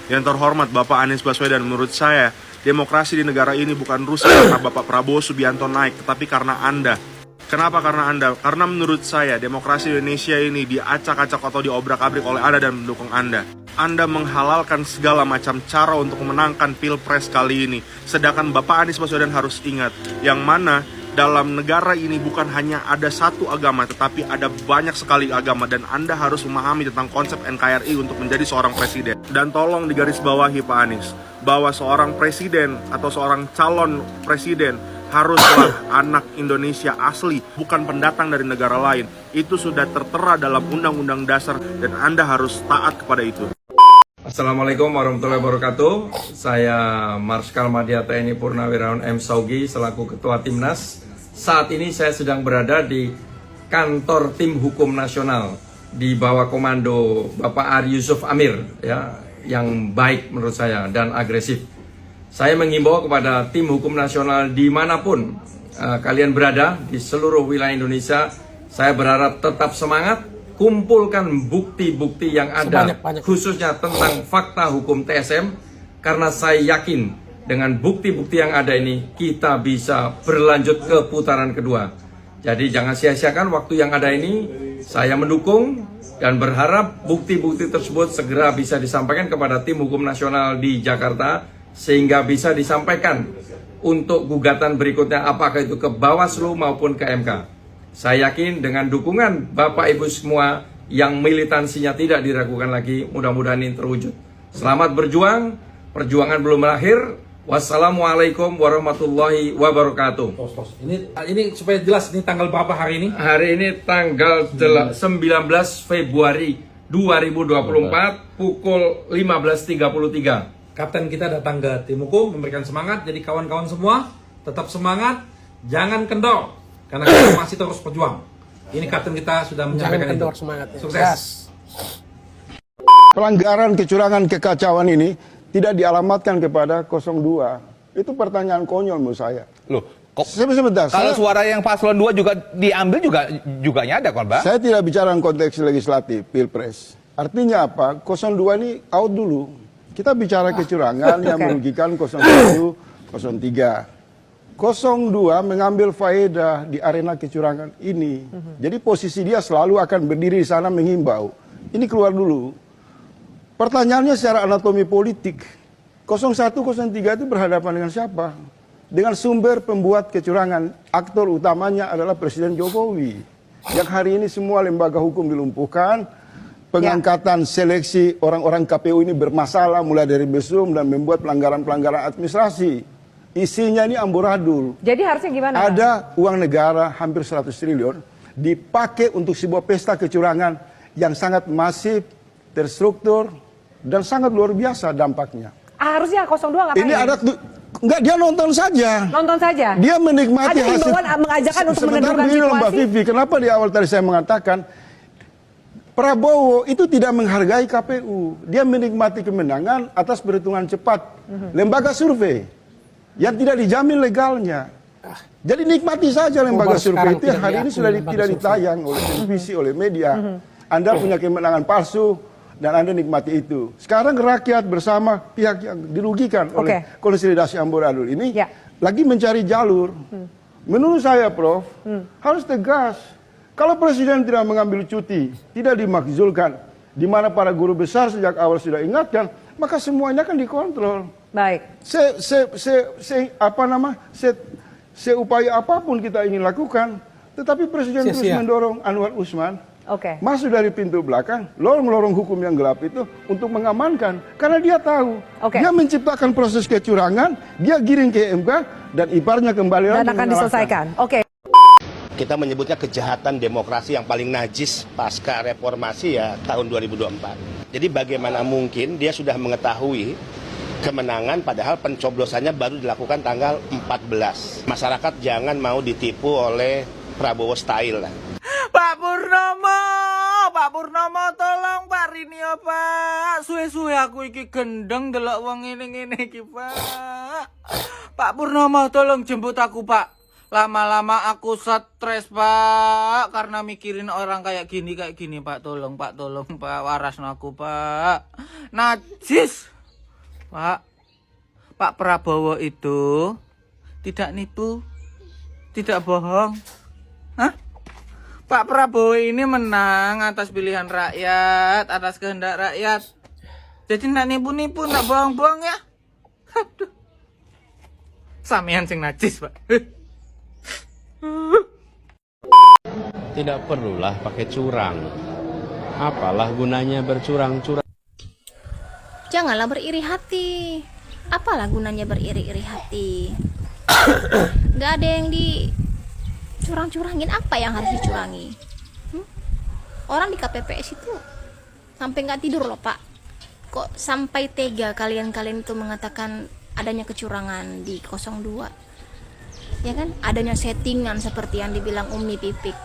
Yang terhormat Bapak Anies Baswedan, menurut saya, demokrasi di negara ini bukan rusak karena Bapak Prabowo Subianto naik, tetapi karena Anda. Kenapa karena Anda? Karena menurut saya, demokrasi Indonesia ini diacak-acak atau diobrak-abrik oleh Anda dan mendukung Anda. Anda menghalalkan segala macam cara untuk memenangkan Pilpres kali ini. Sedangkan Bapak Anies Baswedan harus ingat, yang mana dalam negara ini bukan hanya ada satu agama, tetapi ada banyak sekali agama, dan Anda harus memahami tentang konsep NKRI untuk menjadi seorang presiden. Dan tolong digarisbawahi Pak Anies, bahwa seorang presiden atau seorang calon presiden haruslah anak Indonesia asli, bukan pendatang dari negara lain. Itu sudah tertera dalam Undang-Undang Dasar dan Anda harus taat kepada itu. Assalamualaikum warahmatullahi wabarakatuh. Saya Marskal Madya TNI Purnawirawan M. Saugi selaku Ketua Timnas. Saat ini saya sedang berada di kantor Tim Hukum Nasional di bawah komando Bapak Ari Yusuf Amir, ya, yang baik menurut saya dan agresif. Saya mengimbau kepada Tim Hukum Nasional dimanapun kalian berada di seluruh wilayah Indonesia. Saya berharap tetap semangat. Kumpulkan bukti-bukti yang ada, khususnya tentang fakta hukum TSM, karena saya yakin dengan bukti-bukti yang ada ini kita bisa berlanjut ke putaran kedua. Jadi jangan sia-siakan waktu yang ada ini. Saya mendukung dan berharap bukti-bukti tersebut segera bisa disampaikan kepada Tim Hukum Nasional di Jakarta, sehingga bisa disampaikan untuk gugatan berikutnya, apakah itu ke Bawaslu maupun ke MK. Saya yakin dengan dukungan Bapak Ibu semua yang militansinya tidak diragukan lagi, mudah-mudahan ini terwujud. Selamat berjuang, perjuangan belum berakhir. Wassalamualaikum warahmatullahi wabarakatuh. Ini supaya jelas, ini tanggal berapa hari ini? Hari ini tanggal 19 Februari 2024 pukul 15.33. Kapten kita datang ke Tim Hukum memberikan semangat. Jadi kawan-kawan semua tetap semangat, jangan kendor. Karena kita masih terus berjuang. Ini kapten kita sudah menyampaikan itu. Sukses. Pelanggaran, kecurangan, kekacauan ini tidak dialamatkan kepada 02. Itu pertanyaan konyol menurut saya. Loh, kok sebentar. Kalau suara yang paslon 2 juga diambil juga ada kan, Pak? Saya tidak bicara konteks legislatif, Pilpres. Artinya apa? 02 ini out dulu. Kita bicara kecurangan yang merugikan 01, 03. 02 mengambil faedah di arena kecurangan ini. Jadi posisi dia selalu akan berdiri di sana menghimbau. Ini keluar dulu. Pertanyaannya secara anatomi politik. 01, 03 itu berhadapan dengan siapa? Dengan sumber pembuat kecurangan. Aktor utamanya adalah Presiden Jokowi. Yang hari ini semua lembaga hukum dilumpuhkan. Pengangkatan seleksi orang-orang KPU ini bermasalah mulai dari Besum dan membuat pelanggaran-pelanggaran administrasi. Isinya ini amburadul. Jadi harusnya gimana? Ada uang negara hampir 100 triliun dipakai untuk sebuah pesta kecurangan yang sangat masif, terstruktur, dan sangat luar biasa dampaknya. Harusnya 02 ngapain? Ini ada enggak, dia nonton saja. Nonton saja. Dia menikmati ada himbauan mengajakkan untuk menentukan situasi. Mbak Vivi, kenapa di awal tadi saya mengatakan Prabowo itu tidak menghargai KPU. Dia menikmati kemenangan atas perhitungan cepat lembaga survei yang tidak dijamin legalnya. Jadi nikmati saja lembaga survei itu yang hari ini sudah tidak ditayang oleh televisi, oleh media. Anda punya kemenangan palsu dan Anda nikmati itu. Sekarang rakyat bersama pihak yang dirugikan oleh konsolidasi amburadul ini lagi mencari jalur. Menurut saya, Prof, harus tegas. Kalau Presiden tidak mengambil cuti, tidak dimakzulkan, di mana para guru besar sejak awal sudah ingatkan, maka semuanya akan dikontrol. Baik. Seupaya apapun kita ingin lakukan, tetapi Presiden terus mendorong Anwar Usman masuk dari pintu belakang, lorong-lorong hukum yang gelap itu untuk mengamankan. Karena dia tahu, dia menciptakan proses kecurangan, dia giring ke MK, dan iparnya kembali dan akan diselesaikan. kita menyebutnya kejahatan demokrasi yang paling najis pasca reformasi ya tahun 2024. Jadi bagaimana mungkin dia sudah mengetahui kemenangan padahal pencoblosannya baru dilakukan tanggal 14. Masyarakat jangan mau ditipu oleh Prabowo style lah. Pak Purnomo tolong Pak Rinio Pak. Suwe-suwe aku iki gendeng delok wong ngene-ngene iki Pak. Pak Purnomo tolong jemput aku Pak. Lama-lama aku stres Pak karena mikirin orang kayak gini Pak. Tolong Pak waras aku Pak. Najis. Pak Prabowo itu tidak nipu, tidak bohong. Hah? Pak Prabowo ini menang atas pilihan rakyat, atas kehendak rakyat. Jadi nggak nipu-nipu, nggak bohong-bohong ya. Aduh. Samian sing najis Pak. Tidak perlulah pakai curang. Apalah gunanya bercurang-curang? Janganlah beriri hati. Apalah gunanya beriri-iri hati? Gak ada yang dicurang-curangin. Apa yang harus dicurangi? Orang di KPPS itu sampai gak tidur loh Pak. Kok sampai tega kalian itu mengatakan adanya kecurangan di 02? Ya kan? Adanya settingan seperti yang dibilang Umi Pipik.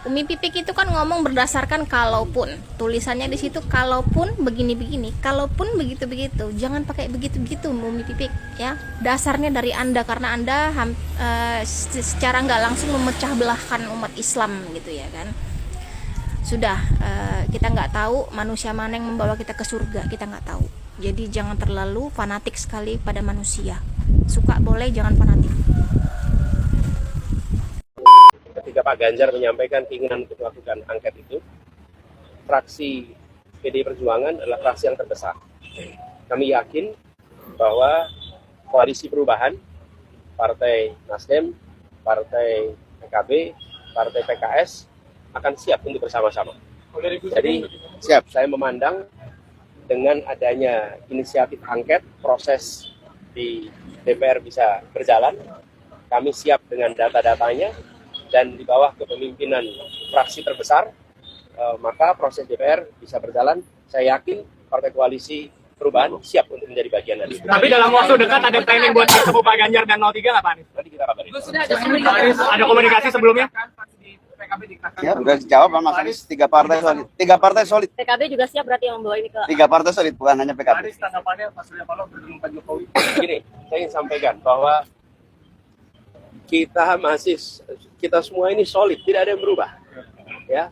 Umi Pipik itu kan ngomong berdasarkan kalaupun, tulisannya di situ kalaupun begini-begini, kalaupun begitu-begitu. Jangan pakai begitu-begitu Umi Pipik ya. Dasarnya dari Anda karena Anda secara nggak langsung memecah belahkan umat Islam gitu ya kan. Sudah kita nggak tahu manusia mana yang membawa kita ke surga, kita nggak tahu. Jadi jangan terlalu fanatik sekali pada manusia. Suka boleh, jangan fanatik. Ketika Pak Ganjar menyampaikan keinginan untuk melakukan angket itu, fraksi PDI Perjuangan adalah fraksi yang terbesar. Kami yakin bahwa koalisi perubahan, Partai Nasdem, Partai PKB, Partai PKS akan siap untuk bersama-sama. Jadi siap, saya memandang dengan adanya inisiatif angket, proses di DPR bisa berjalan. Kami siap dengan data-datanya, dan di bawah kepemimpinan fraksi terbesar, maka proses DPR bisa berjalan. Saya yakin Partai Koalisi Perubahan siap untuk menjadi bagian dari itu. Tapi dalam waktu dekat ada planning buat ketemu Pak Ganjar dan 03 nggak Pak Anies? Nanti kita kabarin. Ada komunikasi sebelumnya? Ya, udah dijawab Mas Anies, tiga partai solid. PKB juga siap berarti yang membawa ini ke... Tiga partai solid, bukan hanya PKB. Anies tanggapannya Pak Surya Paloh bertemu Pak Jokowi. Gini, saya ingin sampaikan bahwa kita semua ini solid, tidak ada yang berubah. Ya,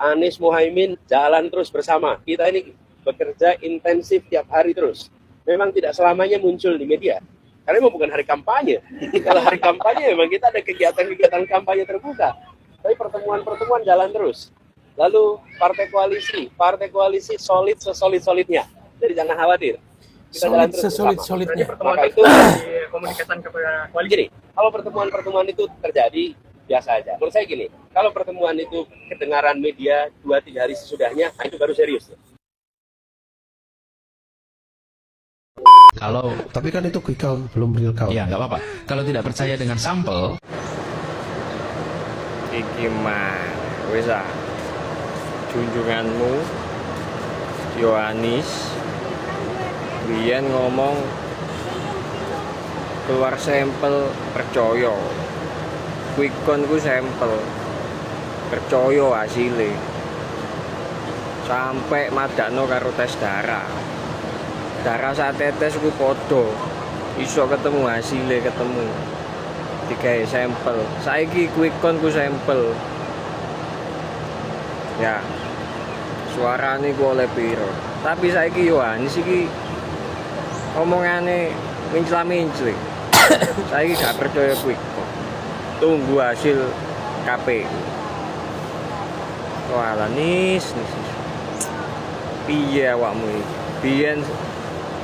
Anies Muhaimin jalan terus bersama. Kita ini bekerja intensif tiap hari terus. Memang tidak selamanya muncul di media, karena memang bukan hari kampanye. Kalau hari kampanye memang kita ada kegiatan-kegiatan kampanye terbuka. Tapi pertemuan-pertemuan jalan terus. Lalu partai koalisi solid sesolid-solidnya. Jadi jangan khawatir. Kita jalan terus sesolid-solidnya. Pertemuan itu komunikasi kepada koalisi. Gini, kalau pertemuan-pertemuan itu terjadi biasa aja. Menurut saya gini, kalau pertemuan itu kedengaran media 2-3 hari sesudahnya, nah itu baru serius. Tapi kan itu quick count, belum real count. Ya, nggak apa-apa. Kalau tidak percaya dengan sampel, iki mah wis junjunganmu Yohanes biyen ngomong keluar sampel percaya. Quick count ku sampel percaya hasilnya. Sampai madakno karo tes darah. Darah saat tetes ku podo. Iso ketemu hasilnya ketemu. Digawe sampel. Saiki quick count ku sampel. Ya. Suarane ku oleh piro. Tapi saiki Yohanes iki omongane mincla-mincli. Saiki gak percaya quick count. Tunggu hasil KPU. Walah nis. Piye awakmu iki? Biyen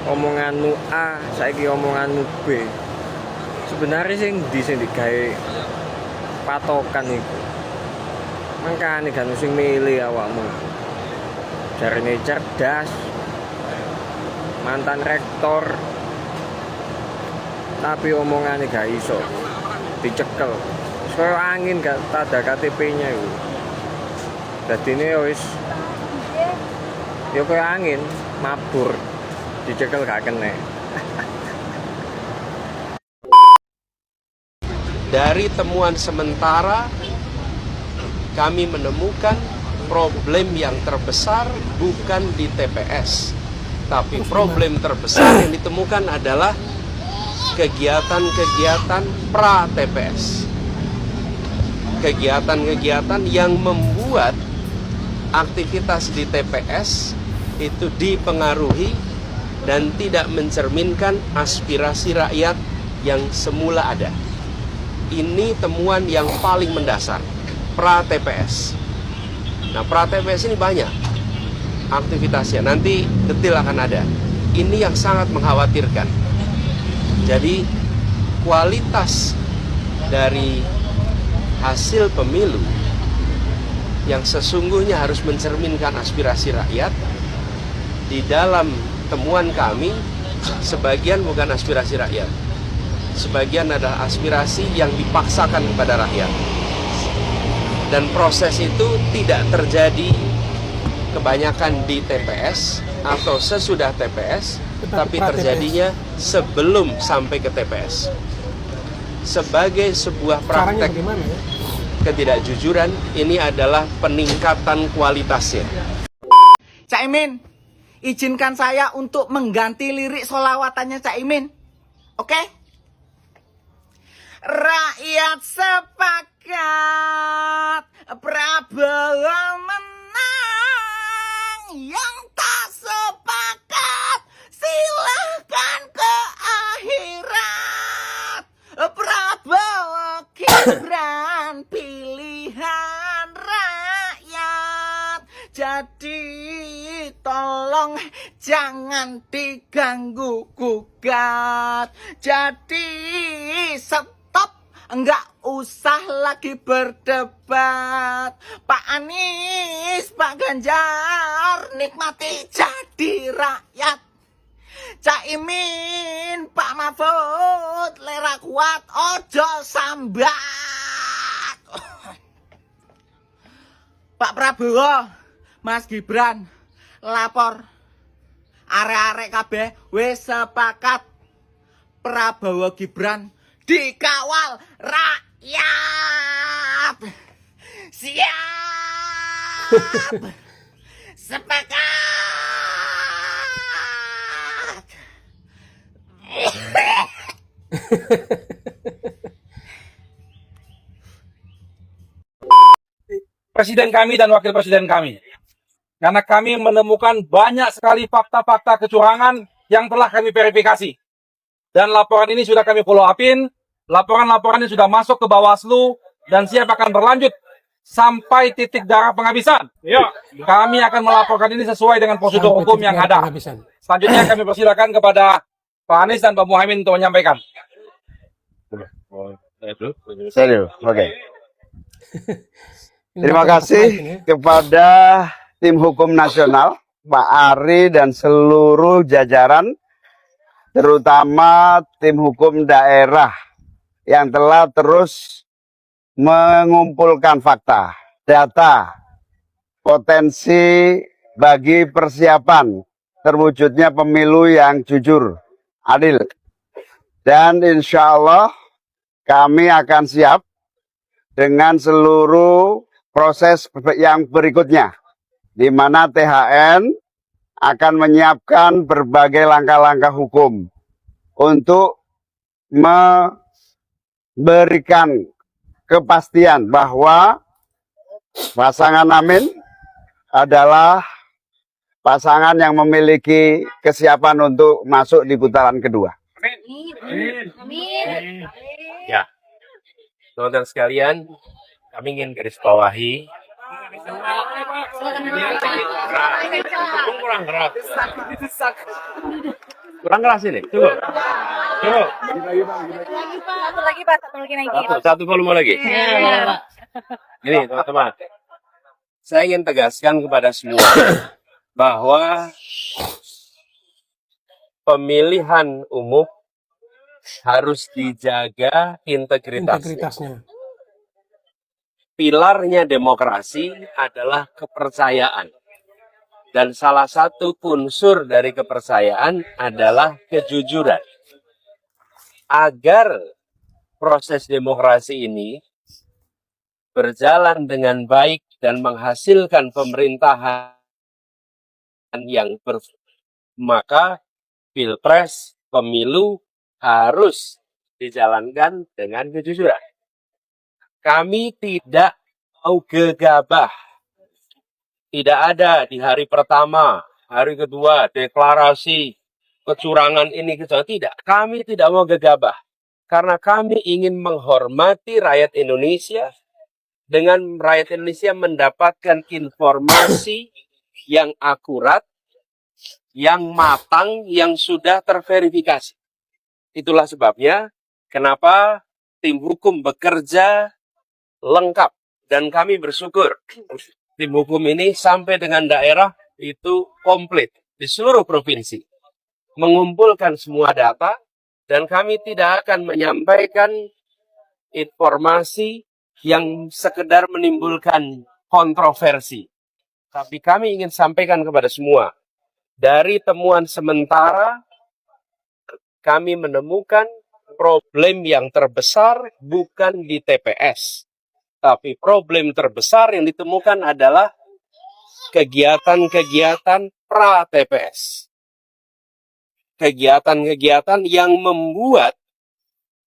omonganmu A, saiki omonganmu B. Sebenarnya sing digawe patokan iku. Mangkane gak sing milih awakmu. Jarine cerdas. Mantan rektor. Tapi omongane gak iso dicekel. Soal angin gak ada KTP-nya itu. Jadi ini wis ya kayak angin, mabur, dicekel gak kena. Dari temuan sementara, kami menemukan problem yang terbesar bukan di TPS, tapi problem terbesar yang ditemukan adalah kegiatan-kegiatan pra-TPS. Kegiatan-kegiatan yang membuat aktivitas di TPS itu dipengaruhi dan tidak mencerminkan aspirasi rakyat yang semula ada. Ini temuan yang paling mendasar, pra-TPS. Nah, pra-TPS ini banyak aktivitasnya, nanti detail akan ada. Ini yang sangat mengkhawatirkan. Jadi, kualitas dari hasil pemilu yang sesungguhnya harus mencerminkan aspirasi rakyat, di dalam temuan kami, sebagian bukan aspirasi rakyat. Sebagian adalah aspirasi yang dipaksakan kepada rakyat. Dan proses itu tidak terjadi kebanyakan di TPS atau sesudah TPS, tapi terjadinya sebelum sampai ke TPS. Sebagai sebuah praktek ketidakjujuran, ini adalah peningkatan kualitasnya. Caimin, izinkan saya untuk mengganti lirik solawatannya Caimin. Oke? Rakyat sepakat, Prabowo menang. Yang tak sepakat, silahkan ke akhirat. Prabowo Gibran, pilihan rakyat. Jadi tolong jangan diganggu gugat. Jadi enggak usah lagi berdebat. Pak Anies, Pak Ganjar, nikmati jadi rakyat. Caimin, Pak Mahfud, lera kuat, ojo sambat. Pak Prabowo, Mas Gibran, lapor. Arek-arek kabeh wis sepakat Prabowo Gibran dikawal rakyat. Siap. Sepakat. Presiden kami dan wakil presiden kami. Karena kami menemukan banyak sekali fakta-fakta kecurangan yang telah kami verifikasi. Dan laporan ini sudah kami follow up-in, laporan-laporan ini sudah masuk ke Bawaslu, dan siap akan berlanjut sampai titik darah penghabisan. Kami akan melaporkan ini sesuai dengan prosedur hukum yang ada. Selanjutnya kami persilakan kepada Pak Anies dan Pak Muhaimin untuk menyampaikan. Serius, oke. Terima kasih kepada tim hukum nasional, Pak Ari dan seluruh jajaran, terutama tim hukum daerah yang telah terus mengumpulkan fakta, data, potensi bagi persiapan terwujudnya pemilu yang jujur, adil. Dan insya Allah kami akan siap dengan seluruh proses yang berikutnya, di mana THN akan menyiapkan berbagai langkah-langkah hukum untuk memberikan kepastian bahwa pasangan Amin adalah pasangan yang memiliki kesiapan untuk masuk di putaran kedua. Amin. Ya, teman-teman sekalian, kami ingin garis bawahi kurang keras ini. Tunggu. Satu volume lagi. Ini teman-teman, saya ingin tegaskan kepada semua bahwa pemilihan umum harus dijaga integritasnya. pilarnya demokrasi adalah kepercayaan. Dan salah satu unsur dari kepercayaan adalah kejujuran. Agar proses demokrasi ini berjalan dengan baik dan menghasilkan pemerintahan yang maka pilpres, pemilu harus dijalankan dengan kejujuran. Kami tidak mau gegabah. Tidak ada di hari pertama, hari kedua, deklarasi kecurangan ini, kecurangan. Tidak, kami tidak mau gegabah. Karena kami ingin menghormati rakyat Indonesia, dengan rakyat Indonesia mendapatkan informasi yang akurat, yang matang, yang sudah terverifikasi. Itulah sebabnya kenapa tim hukum bekerja lengkap. Dan kami bersyukur tim hukum ini sampai dengan daerah itu komplit di seluruh provinsi. Mengumpulkan semua data dan kami tidak akan menyampaikan informasi yang sekedar menimbulkan kontroversi. Tapi kami ingin sampaikan kepada semua. Dari temuan sementara kami menemukan problem yang terbesar bukan di TPS. Tapi problem terbesar yang ditemukan adalah kegiatan-kegiatan pra-TPS. Kegiatan-kegiatan yang membuat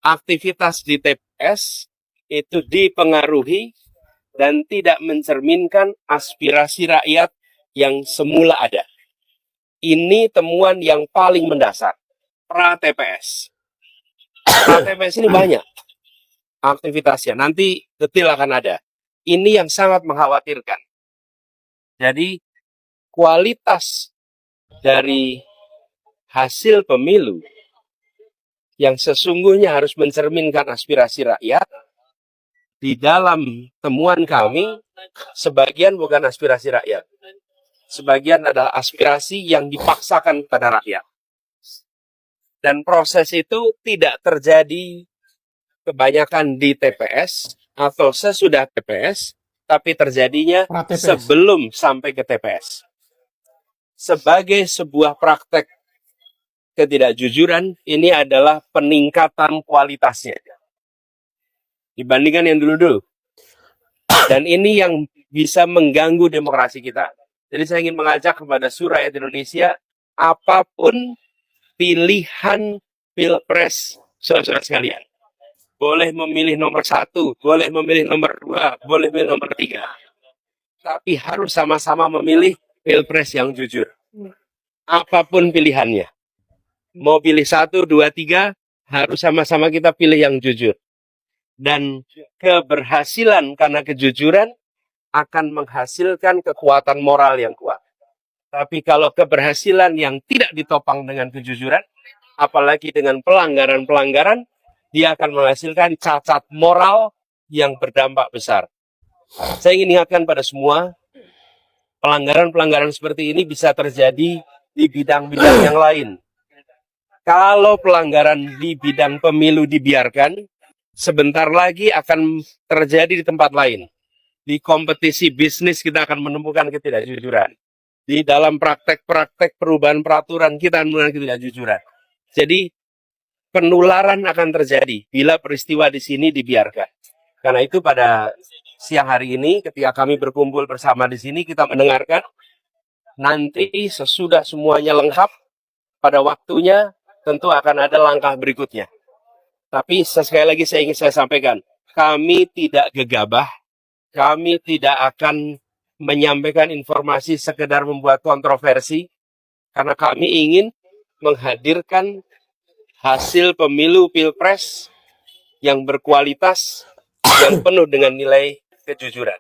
aktivitas di TPS itu dipengaruhi dan tidak mencerminkan aspirasi rakyat yang semula ada. Ini temuan yang paling mendasar. Pra-TPS. Pra-TPS ini banyak aktivitasnya. Nanti detail akan ada. Ini yang sangat mengkhawatirkan. Jadi kualitas dari hasil pemilu yang sesungguhnya harus mencerminkan aspirasi rakyat, di dalam temuan kami, sebagian bukan aspirasi rakyat. Sebagian adalah aspirasi yang dipaksakan pada rakyat. Dan proses itu tidak terjadi kebanyakan di TPS atau sesudah TPS, tapi terjadinya sebelum sampai ke TPS. Sebagai sebuah praktek ketidakjujuran, ini adalah peningkatan kualitasnya dibandingkan yang dulu-dulu. Dan ini yang bisa mengganggu demokrasi kita. Jadi saya ingin mengajak kepada seluruh rakyat Indonesia, apapun pilihan pilpres saudara sekalian, boleh memilih nomor 1, boleh memilih nomor 2, boleh memilih nomor 3. Tapi harus sama-sama memilih pilpres yang jujur. Apapun pilihannya. Mau pilih 1, 2, 3, harus sama-sama kita pilih yang jujur. Dan keberhasilan karena kejujuran akan menghasilkan kekuatan moral yang kuat. Tapi kalau keberhasilan yang tidak ditopang dengan kejujuran, apalagi dengan pelanggaran-pelanggaran, dia akan menghasilkan cacat moral yang berdampak besar. Saya ingin ingatkan pada semua, pelanggaran-pelanggaran seperti ini bisa terjadi di bidang-bidang yang lain. Kalau pelanggaran di bidang pemilu dibiarkan, sebentar lagi akan terjadi di tempat lain. Di kompetisi bisnis kita akan menemukan ketidakjujuran. Di dalam praktek-praktek perubahan peraturan kita akan menemukan ketidakjujuran. Jadi penularan akan terjadi bila peristiwa di sini dibiarkan. Karena itu pada siang hari ini ketika kami berkumpul bersama di sini, kita mendengarkan nanti sesudah semuanya lengkap, pada waktunya tentu akan ada langkah berikutnya. Tapi sekali lagi saya ingin sampaikan, kami tidak gegabah, kami tidak akan menyampaikan informasi sekedar membuat kontroversi, karena kami ingin menghadirkan hasil pemilu pilpres yang berkualitas, yang penuh dengan nilai kejujuran.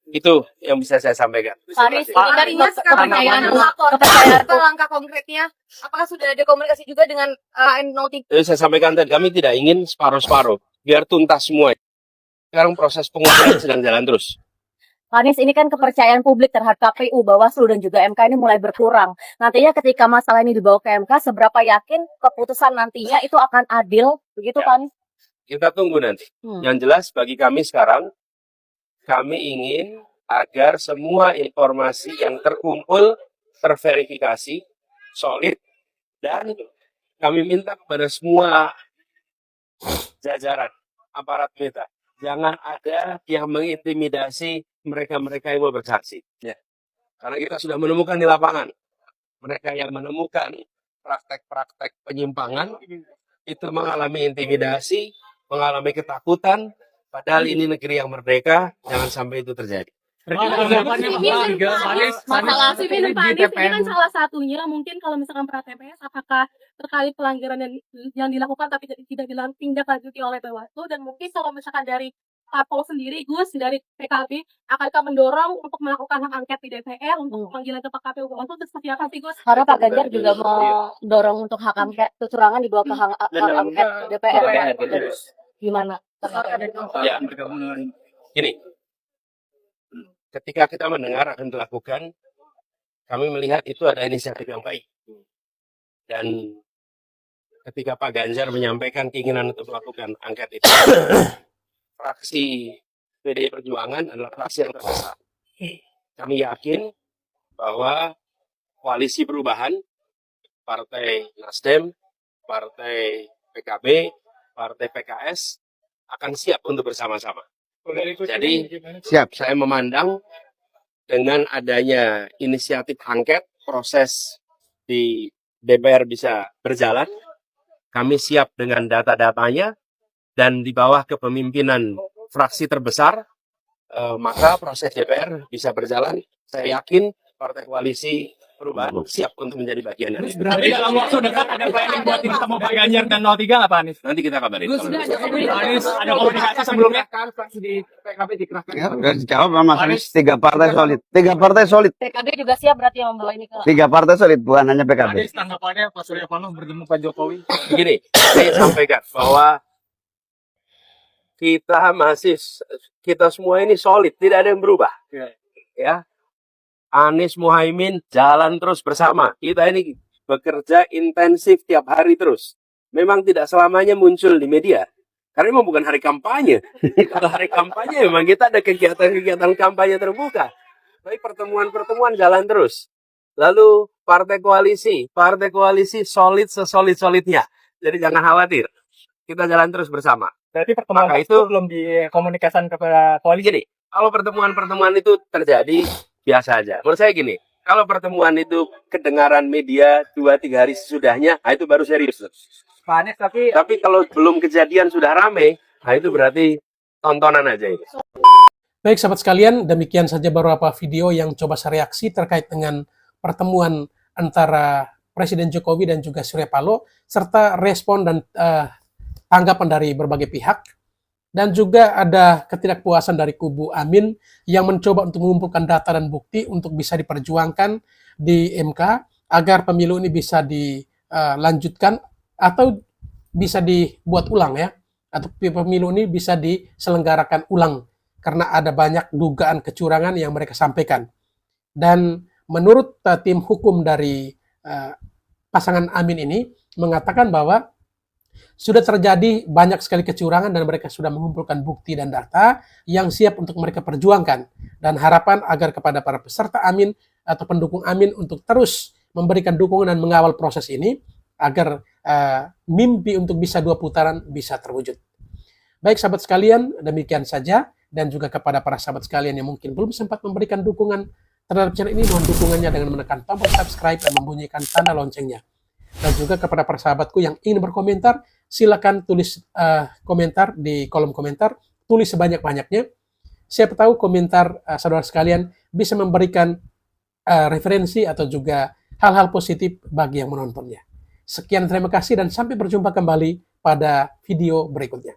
Itu yang bisa saya sampaikan. Dari Mas, kepercayaan pelapor, langkah konkretnya, apakah sudah ada komunikasi juga dengan KN03? Saya sampaikan tadi, kami tidak ingin separuh-separuh, biar tuntas semua. Sekarang proses pengumpulan sedang jalan terus. Pak Anies, ini kan kepercayaan publik terhadap KPU, Bawaslu dan juga MK ini mulai berkurang. Nantinya ketika masalah ini dibawa ke MK, seberapa yakin keputusan nantinya itu akan adil? Begitu, Pak Anies? Kita tunggu nanti. Yang jelas bagi kami sekarang, kami ingin agar semua informasi yang terkumpul terverifikasi, solid, dan kami minta kepada semua jajaran aparat kita, jangan ada yang mengintimidasi mereka-mereka yang mau bersaksi. Ya. Karena kita sudah menemukan di lapangan, mereka yang menemukan praktek-praktek penyimpangan itu mengalami intimidasi, mengalami ketakutan, padahal ini negeri yang merdeka, jangan sampai itu terjadi. Masalah sipil Pak Anies ini kan salah satunya, mungkin kalau misalkan pra TPS apakah terkait pelanggaran yang dilakukan tapi tidak ditindaklanjuti oleh Bawaslu, dan mungkin kalau misalkan dari Parpol sendiri, Gus dari PKB akankah mendorong untuk melakukan hak angket di DPR untuk panggilan ke KPU Bawaslu, itu seperti apa sih Gus? Karena Pak Ganjar juga mau dorong untuk hak angket kecurangan dibawa ke hak angket DPR. Gimana? Ya, gini, ketika kita mendengar akan dilakukan, kami melihat itu ada inisiatif yang baik. Dan ketika Pak Ganjar menyampaikan keinginan untuk melakukan angket itu, fraksi PDI Perjuangan adalah fraksi yang terbesar. Kami yakin bahwa koalisi perubahan, Partai Nasdem, Partai PKB, Partai PKS akan siap untuk bersama-sama. Jadi siap, saya memandang dengan adanya inisiatif angket, proses di DPR bisa berjalan. Kami siap dengan data-datanya dan di bawah kepemimpinan fraksi terbesar, maka proses DPR bisa berjalan. Saya yakin Partai Koalisi Perubahan siap untuk menjadi bagian dari itu. Berarti dalam waktu dekat ada planning buat ketemu Pak Ganjar dan 03 nggak Pak Anies? Nanti kita kabarin. Anies ada komunikasi sebelumnya? Kan fraksi di PKB dikerahkan. Ya, udah dijawab sama Mas Anies. 3 partai solid. 3 partai solid. PKB juga siap berarti yang membawa ini ke 3 partai solid, bukan hanya PKB. Anies tanggapannya Pak Surya Paloh bertemu Pak Jokowi. Begini, saya sampaikan bahwa kita semua ini solid, tidak ada yang berubah. Ya. Anies Muhaimin jalan terus bersama. Kita ini bekerja intensif tiap hari terus. Memang tidak selamanya muncul di media. Karena memang bukan hari kampanye. Kalau hari kampanye memang kita ada kegiatan-kegiatan kampanye terbuka. Tapi pertemuan-pertemuan jalan terus. Lalu partai koalisi solid sesolid-solidnya. Jadi jangan khawatir. Kita jalan terus bersama. Berarti pertemuan itu belum dikomunikasikan kepada koalisi. Jadi, kalau pertemuan-pertemuan itu terjadi biasa aja. Menurut saya gini, kalau pertemuan itu kedengaran media 2-3 hari sesudahnya, nah itu baru serius. Pak Anies tapi kalau belum kejadian sudah rame, nah itu berarti tontonan aja itu. Baik sahabat sekalian, demikian saja beberapa video yang coba saya reaksi terkait dengan pertemuan antara Presiden Jokowi dan juga Surya Paloh, serta respon dan tanggapan dari berbagai pihak. Dan juga ada ketidakpuasan dari kubu Amin yang mencoba untuk mengumpulkan data dan bukti untuk bisa diperjuangkan di MK agar pemilu ini bisa dilanjutkan atau bisa dibuat ulang ya, atau pemilu ini bisa diselenggarakan ulang karena ada banyak dugaan kecurangan yang mereka sampaikan. Dan menurut tim hukum dari pasangan Amin ini mengatakan bahwa sudah terjadi banyak sekali kecurangan dan mereka sudah mengumpulkan bukti dan data yang siap untuk mereka perjuangkan. Dan harapan agar kepada para peserta Amin atau pendukung Amin untuk terus memberikan dukungan dan mengawal proses ini agar mimpi untuk bisa 2 putaran bisa terwujud. Baik sahabat sekalian, demikian saja. Dan juga kepada para sahabat sekalian yang mungkin belum sempat memberikan dukungan terhadap channel ini, mohon dukungannya dengan menekan tombol subscribe dan membunyikan tanda loncengnya. Dan juga kepada para sahabatku yang ingin berkomentar, silakan tulis komentar di kolom komentar, tulis sebanyak-banyaknya. Siapa tahu komentar saudara sekalian bisa memberikan referensi atau juga hal-hal positif bagi yang menontonnya. Sekian, terima kasih dan sampai berjumpa kembali pada video berikutnya.